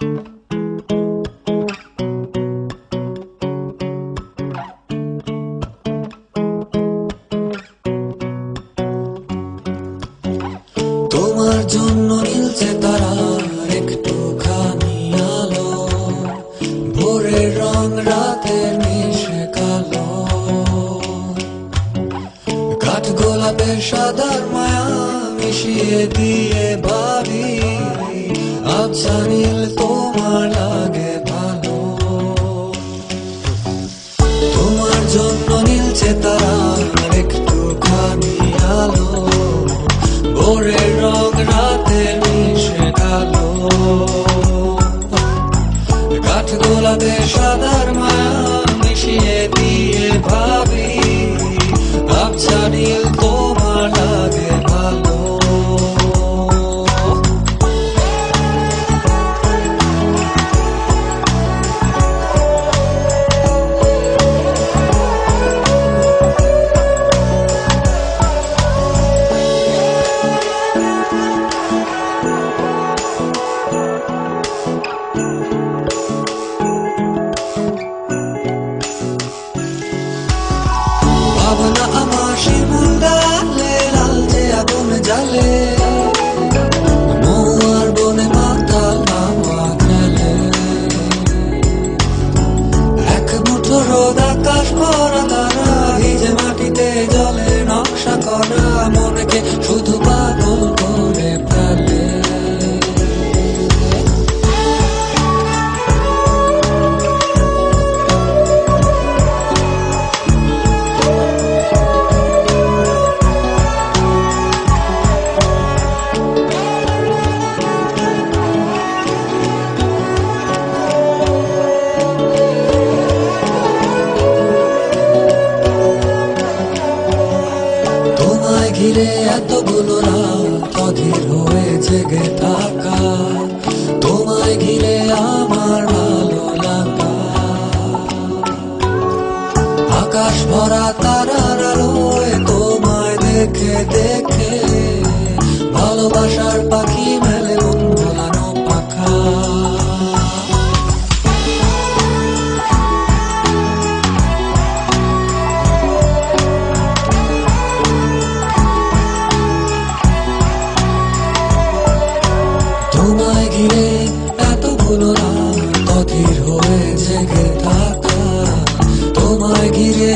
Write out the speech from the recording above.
তোমার জন্য নীলছে তারা একটুখানি আলো, ভোরের রং রাতের মিশে কালো, কাঠ গোলাপের সাদার মায়া মিশিয়ে দিয়ে ভাবি আবছা নীল তোমার লাগে ভালো। তোমার জন্য নীলছে তারা একটুখানি আলো, ভোরের রং রাতের মিশে কালো, কাঠ গোলাপের সাদার মায়া মিশিয়ে দিয়ে ভাবি আবছা নীল তোমার লাগে ভালো। ভাবনা আমার শিমুল ডালে লালচে আগুন জ্বালে, মহুয়ার বনে মাতাল হাওয়া খেলে, এক মুঠো রোদ আকাশ ভরা তারা ভিজে মাটিতে জলে নকশা করা মনকে শুধু পাগল করে ফেলে। তোমায় ঘিরে এতগুলো রাত অধীর হয়ে জেগে থাকা, তোমায় ঘিরে আমার ভালো লাগা, আকাশ ভরা তারার আলোয় তোমায় দেখে দেখে ভালোবাসার পাখি মেলে মন ভোলানো পাখা। তোমায় ঘিরে এতগুলো রাত অধীর হয়ে জেগে থাকা, তোমায় ঘিরে